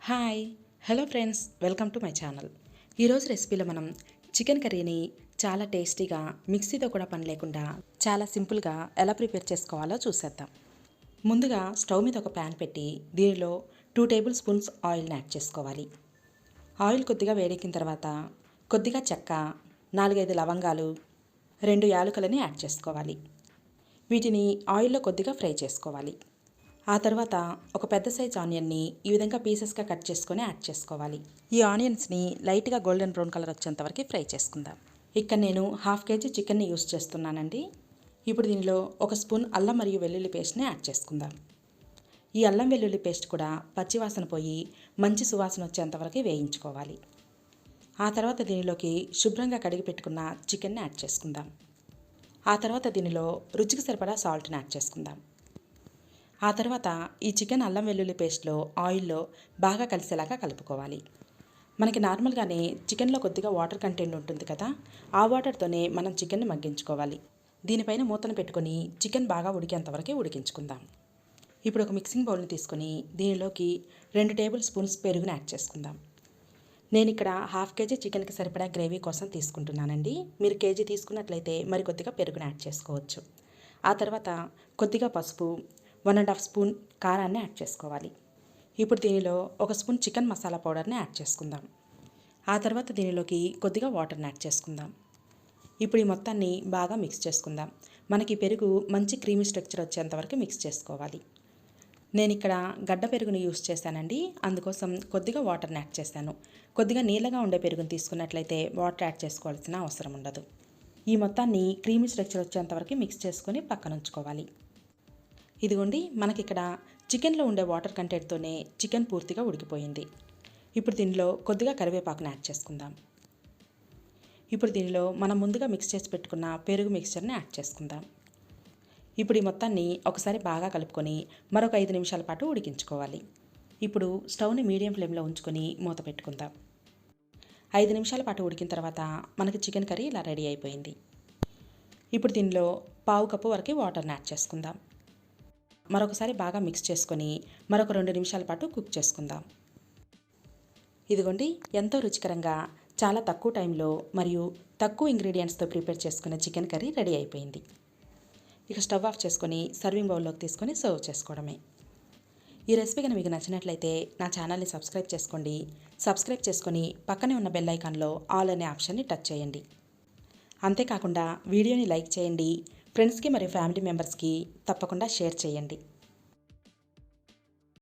Hi hello friends, welcome to my channel. ఈరోజు రెసిపీలో మనం chicken కర్రీని చాలా టేస్టీగా మిక్సీతో కూడా పని లేకుండా చాలా సింపుల్గా ఎలా ప్రిపేర్ చేసుకోవాలో చూసేద్దాం. ముందుగా స్టవ్ మీద ఒక ప్యాన్ పెట్టి దీనిలో 2 టేబుల్ స్పూన్స్ ఆయిల్ని యాడ్ చేసుకోవాలి. ఆయిల్ కొద్దిగా వేడెక్కిన తర్వాత కొద్దిగా చెక్క, 4-5 లవంగాలు, 2 యాలకులని యాడ్ చేసుకోవాలి. వీటిని ఆయిల్లో కొద్దిగా ఫ్రై చేసుకోవాలి. ఆ తర్వాత ఒక పెద్ద సైజ్ ఆనియన్ని ఈ విధంగా పీసెస్గా కట్ చేసుకొని యాడ్ చేసుకోవాలి. ఈ ఆనియన్స్ని లైట్గా గోల్డెన్ బ్రౌన్ కలర్ వచ్చేంత వరకు ఫ్రై చేసుకుందాం. ఇక్కడ నేను 1/2 కేజీ చికెన్ని యూస్ చేస్తున్నానండి. ఇప్పుడు దీనిలో 1 స్పూన్ అల్లం మరియు వెల్లుల్లి పేస్ట్ని యాడ్ చేసుకుందాం. ఈ అల్లం వెల్లుల్లి పేస్ట్ కూడా పచ్చివాసన పోయి మంచి సువాసన వచ్చేంత వరకు వేయించుకోవాలి. ఆ తర్వాత దీనిలోకి శుభ్రంగా కడిగి పెట్టుకున్న చికెన్ని యాడ్ చేసుకుందాం. ఆ తర్వాత దీనిలో రుచికి సరిపడా సాల్ట్ని యాడ్ చేసుకుందాం. ఆ తర్వాత ఈ చికెన్ అల్లం వెల్లుల్లి పేస్ట్లో ఆయిల్లో బాగా కలిసేలాగా కలుపుకోవాలి. మనకి నార్మల్గానే చికెన్లో కొద్దిగా వాటర్ కంటెంట్ ఉంటుంది కదా, ఆ వాటర్తోనే మనం చికెన్ని మగ్గించుకోవాలి. దీనిపైన మూతను పెట్టుకొని చికెన్ బాగా ఉడికేంతవరకు ఉడికించుకుందాం. ఇప్పుడు ఒక మిక్సింగ్ బౌల్ని తీసుకొని దీనిలోకి 2 టేబుల్ స్పూన్స్ పెరుగుని యాడ్ చేసుకుందాం. నేను ఇక్కడ 1/2 కేజీ చికెన్కి సరిపడా గ్రేవీ కోసం తీసుకుంటున్నానండి. మీరు కేజీ తీసుకున్నట్లయితే మరి కొద్దిగా పెరుగుని యాడ్ చేసుకోవచ్చు. ఆ తర్వాత కొద్దిగా పసుపు, 1.5 స్పూన్ కారాన్ని యాడ్ చేసుకోవాలి. ఇప్పుడు దీనిలో 1 స్పూన్ చికెన్ మసాలా పౌడర్ని యాడ్ చేసుకుందాం. ఆ తర్వాత దీనిలోకి కొద్దిగా వాటర్ని యాడ్ చేసుకుందాం. ఇప్పుడు ఈ మొత్తాన్ని బాగా మిక్స్ చేసుకుందాం. మనకి పెరుగు మంచి క్రీమీ స్ట్రక్చర్ వచ్చేంతవరకు మిక్స్ చేసుకోవాలి. నేను ఇక్కడ గడ్డ పెరుగుని యూస్ చేశానండి, అందుకోసం కొద్దిగా వాటర్ని యాడ్ చేశాను. కొద్దిగా నీళ్ళగా ఉండే పెరుగుని తీసుకున్నట్లయితే వాటర్ యాడ్ చేసుకోవాల్సిన అవసరం ఉండదు. ఈ మొత్తాన్ని క్రీమీ స్ట్రక్చర్ వచ్చేంతవరకు మిక్స్ చేసుకొని పక్కన ఉంచుకోవాలి. ఇదిగోండి, మనకి ఇక్కడ చికెన్లో ఉండే వాటర్ కంటెంట్తోనే చికెన్ పూర్తిగా ఉడికిపోయింది. ఇప్పుడు దీనిలో కొద్దిగా కరివేపాకుని యాడ్ చేసుకుందాం. ఇప్పుడు దీనిలో మనం ముందుగా మిక్స్ చేసి పెట్టుకున్న పెరుగు మిక్స్చర్ని యాడ్ చేసుకుందాం. ఇప్పుడు ఈ మొత్తాన్ని ఒకసారి బాగా కలుపుకొని మరొక 5 నిమిషాల పాటు ఉడికించుకోవాలి. ఇప్పుడు స్టవ్ని మీడియం ఫ్లేమ్లో ఉంచుకొని మూత పెట్టుకుందాం. 5 నిమిషాల పాటు ఉడికిన తర్వాత మనకి చికెన్ కర్రీ ఇలా రెడీ అయిపోయింది. ఇప్పుడు దీనిలో 1/2 కప్పు వరకు వాటర్ని యాడ్ చేసుకుందాం. మరొకసారి బాగా మిక్స్ చేసుకొని మరొక 2 నిమిషాల పాటు కుక్ చేసుకుందాం. ఇదిగోండి, ఎంతో రుచికరంగా చాలా తక్కువ టైంలో మరియు తక్కువ ఇంగ్రీడియంట్స్తో ప్రిపేర్ చేసుకున్న చికెన్ కర్రీ రెడీ అయిపోయింది. ఇక స్టవ్ ఆఫ్ చేసుకొని సర్వింగ్ బౌల్లోకి తీసుకొని సర్వ్ చేసుకోవడమే. ఈ రెసిపీ కనుక మీకు నచ్చినట్లయితే నా ఛానల్ని సబ్స్క్రైబ్ చేసుకోండి. సబ్స్క్రైబ్ చేసుకొని పక్కనే ఉన్న బెల్ ఐకాన్లో ఆల్ అనే ఆప్షన్ని టచ్ చేయండి. అంతేకాకుండా వీడియోని లైక్ చేయండి. ఫ్రెండ్స్కి మరియు ఫ్యామిలీ మెంబర్స్కి తప్పకుండా షేర్ చేయండి.